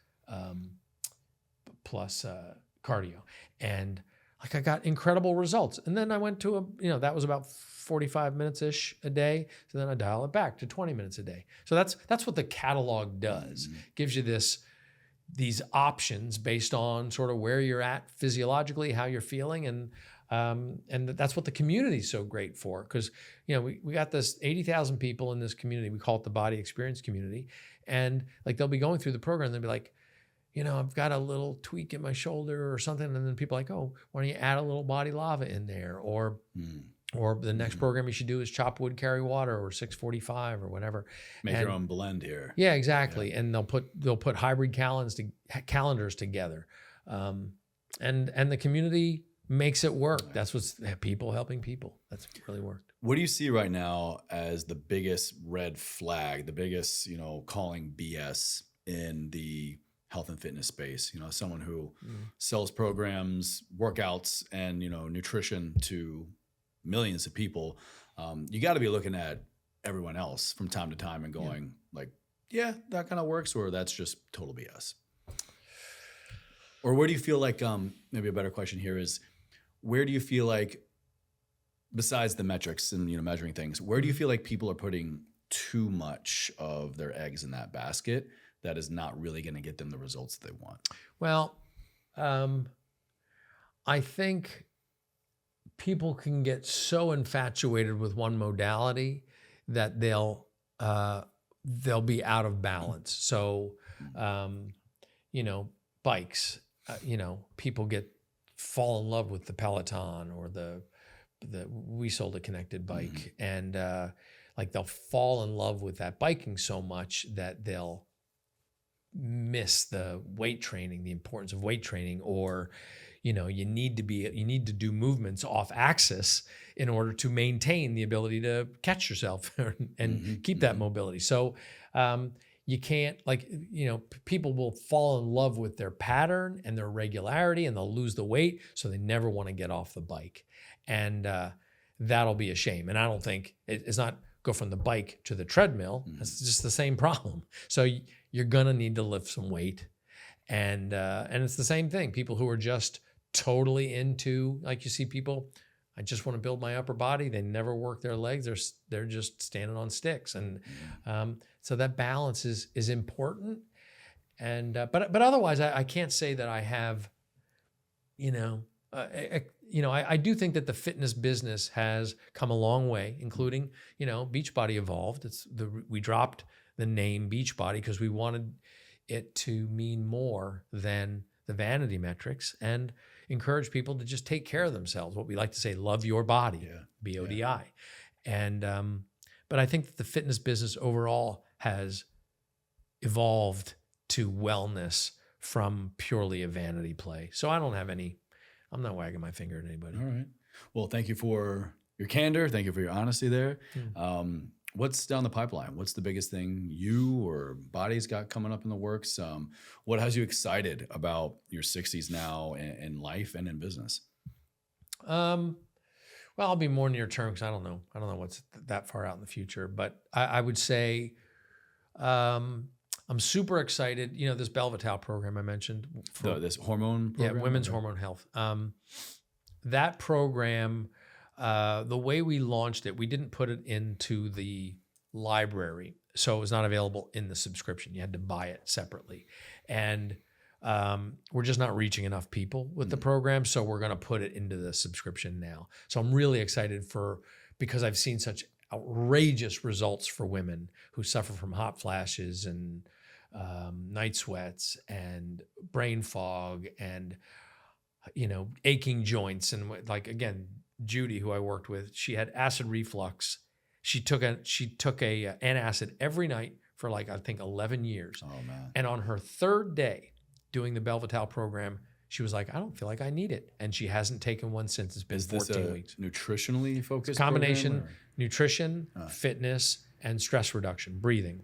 cardio. And like, I got incredible results. And then I went to that was about 45 minutes-ish a day. So then I dial it back to 20 minutes a day. So that's what the catalog does. Gives you this these options based on sort of where you're at physiologically, how you're feeling, and that's what the community is so great for. Because we got this 80,000 people in this community. We call it the Body Experience community, and like they'll be going through the program, and they'll be like, I've got a little tweak in my shoulder or something, and then people are like, oh, why don't you add a little body lava in there, or the next program you should do is chop wood, carry water, or 645 or whatever. Make your own blend here. Yeah, exactly. Yeah. And they'll put hybrid calendars together, and the community makes it work. Right. That's what's people helping people. That's really worked. What do you see right now as the biggest red flag, the biggest calling BS in the health and fitness space? Someone who sells programs, workouts, and nutrition to millions of people. You got to be looking at everyone else from time to time and going that kind of works, or that's just total BS. Or where do you feel like, maybe a better question here is, where do you feel like, besides the metrics and measuring things, where do you feel like people are putting too much of their eggs in that basket that is not really going to get them the results they want? Well, I think people can get so infatuated with one modality that they'll be out of balance. So, bikes, people fall in love with the Peloton or we sold a connected bike, and they'll fall in love with that biking so much that they'll miss the weight training, the importance of weight training, or you need to do movements off axis in order to maintain the ability to catch yourself and keep that mobility. So you can't, people will fall in love with their pattern and their regularity, and they'll lose the weight, so they never want to get off the bike. And that'll be a shame. And I don't think it's not go from the bike to the treadmill. It's just the same problem. So you're gonna need to lift some weight, and it's the same thing. People who are just totally into, like you see people, I just want to build my upper body. They never work their legs. They're just standing on sticks, and so that balance is important. And but otherwise, I can't say that I have, I do think that the fitness business has come a long way, including, BeachBody evolved. We dropped the name BeachBody because we wanted it to mean more than the vanity metrics, and encourage people to just take care of themselves. What we like to say, love your body, BODI. Yeah. And but I think that the fitness business overall has evolved to wellness from purely a vanity play. So I'm not wagging my finger at anybody. All right. Well, thank you for your candor. Thank you for your honesty there. What's down the pipeline? What's the biggest thing you or Body's got coming up in the works? What has you excited about your 60s now in life and in business? Well, I'll be more near term because I don't know what's that far out in the future. But I would say I'm super excited. This Belvital program I mentioned. This hormone program? Yeah, women's hormone health. That program, the way we launched it, we didn't put it into the library. So it was not available in the subscription. You had to buy it separately. And we're just not reaching enough people with the program. So we're going to put it into the subscription now. So I'm really excited because I've seen such outrageous results for women who suffer from hot flashes and night sweats and brain fog and aching joints. And again, Judy, who I worked with, she had acid reflux. She took a antacid every night for I think 11 years. Oh man. And on her third day doing the Belvital program, she was like, I don't feel like I need it. And she hasn't taken one since. It's been 14 weeks. Nutritionally focused? It's a combination, nutrition, fitness, and stress reduction, breathing.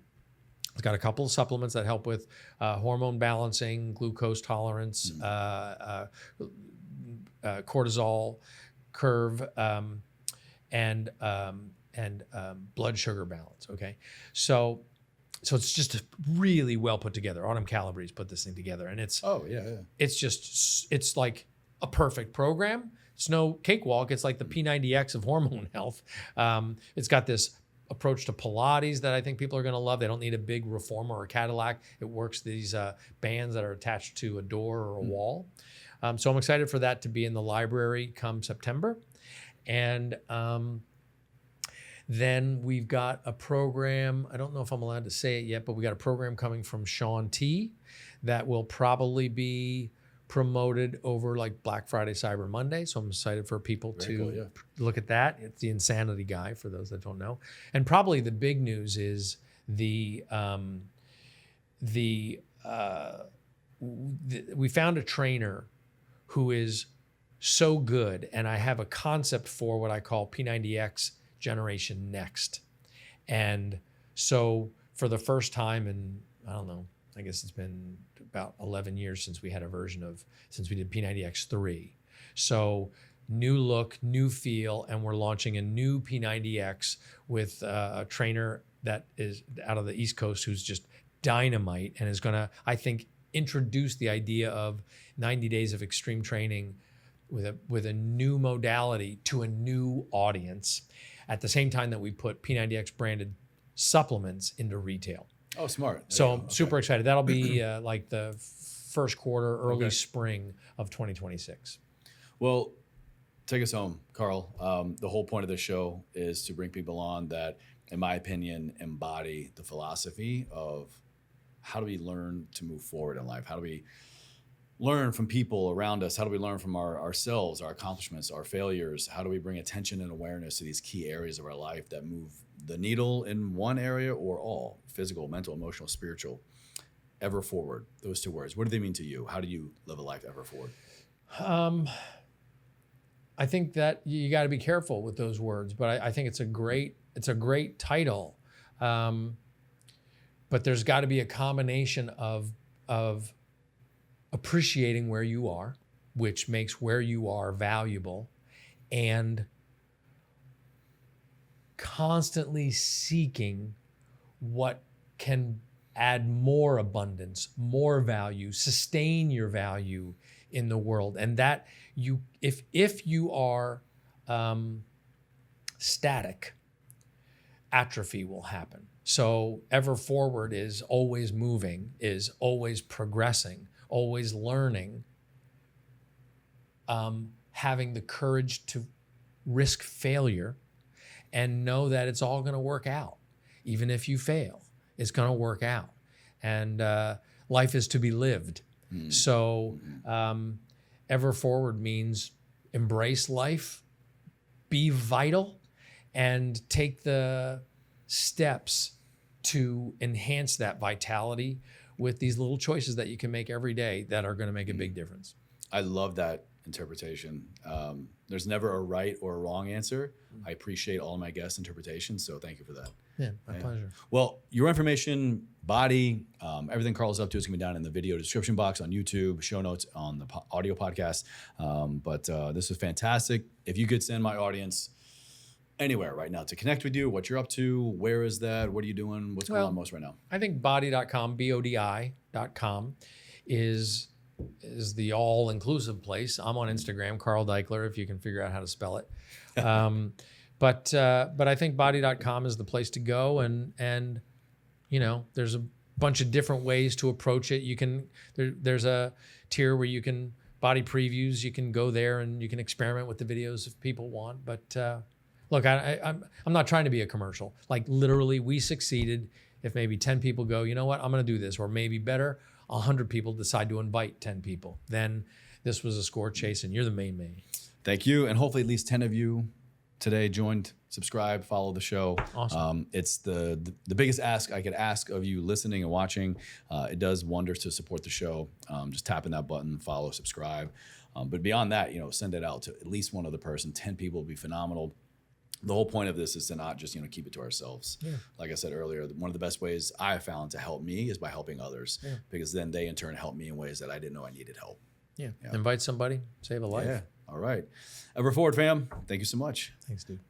It's got a couple of supplements that help with hormone balancing, glucose tolerance, cortisol curve, and blood sugar balance. Okay, so it's just really well put together. Autumn Calabrese put this thing together, and it's it's like a perfect program. It's no cakewalk. It's like the P90X of hormone health. It's got this approach to Pilates that I think people are going to love. They don't need a big reformer or Cadillac. It works these bands that are attached to a door or a wall. So I'm excited for that to be in the library come September. And then we've got a program, I don't know if I'm allowed to say it yet, but we got a program coming from Shaun T that will probably be promoted over like Black Friday, Cyber Monday. So I'm excited for people to look at that. It's the Insanity Guy for those that don't know. And probably the big news is we found a trainer who is so good, and I have a concept for what I call P90X Generation Next. And so for the first time in, I don't know, I guess it's been about 11 years since we had a version of, since we did P90X3. So new look, new feel, and we're launching a new P90X with a trainer that is out of the East Coast who's just dynamite and is gonna, I think, introduce the idea of 90 days of extreme training with a new modality to a new audience at the same time that we put P90X branded supplements into retail. Oh, smart. So I'm super excited. That'll be like the first quarter, early spring of 2026. Well, take us home, Carl. The whole point of this show is to bring people on that, in my opinion, embody the philosophy of how do we learn to move forward in life? How do we learn from people around us? How do we learn from ourselves, our accomplishments, our failures? How do we bring attention and awareness to these key areas of our life that move the needle in one area or all? Physical, mental, emotional, spiritual. Ever forward, those two words. What do they mean to you? How do you live a life ever forward? I think that you got to be careful with those words, but I think it's a great title. But there's got to be a combination of appreciating where you are, which makes where you are valuable, and constantly seeking what can add more abundance, more value, sustain your value in the world. And that if you are static, atrophy will happen. So ever forward is always moving, is always progressing, always learning, having the courage to risk failure and know that it's all going to work out. Even if you fail, it's going to work out. And life is to be lived. So ever forward means embrace life, be vital, and take the steps to enhance that vitality with these little choices that you can make every day that are going to make a big difference. I love that interpretation. There's never a right or a wrong answer. I appreciate all of my guests' interpretations, so thank you for that. Yeah, my pleasure. Well, your information, body, everything Carl's up to is going to be down in the video description box on YouTube, show notes on the audio podcast. But this was fantastic. If you could send my audience anywhere right now to connect with you, what you're up to, where is that, what are you doing, what's going on most right now? I think body.com, BODI.com is the all-inclusive place. I'm on Instagram, Carl Daikeler, if you can figure out how to spell it. But I think body.com is the place to go, and you know, there's a bunch of different ways to approach it. You can there's a tier where you can body previews. You can go there and you can experiment with the videos if people want. But look, I'm not trying to be a commercial. Like literally, we succeeded if maybe 10 people go, you know what, I'm going to do this, or maybe better, 100 people decide to invite 10 people. Then this was a score chase, and you're the main man. Thank you, and hopefully at least 10 of you today joined, subscribe, follow the show. Awesome. It's the biggest ask I could ask of you listening and watching. It does wonders to support the show. Just tapping that button, follow, subscribe. But beyond that, you know, send it out to at least one other person. 10 people would be phenomenal. The whole point of this is to not just, you know, keep it to ourselves. Yeah. Like I said earlier, one of the best ways I have found to help me is by helping others, because then they in turn help me in ways that I didn't know I needed help. Yeah. Invite somebody, save a life. Yeah. All right. Ever forward, fam. Thank you so much. Thanks, dude.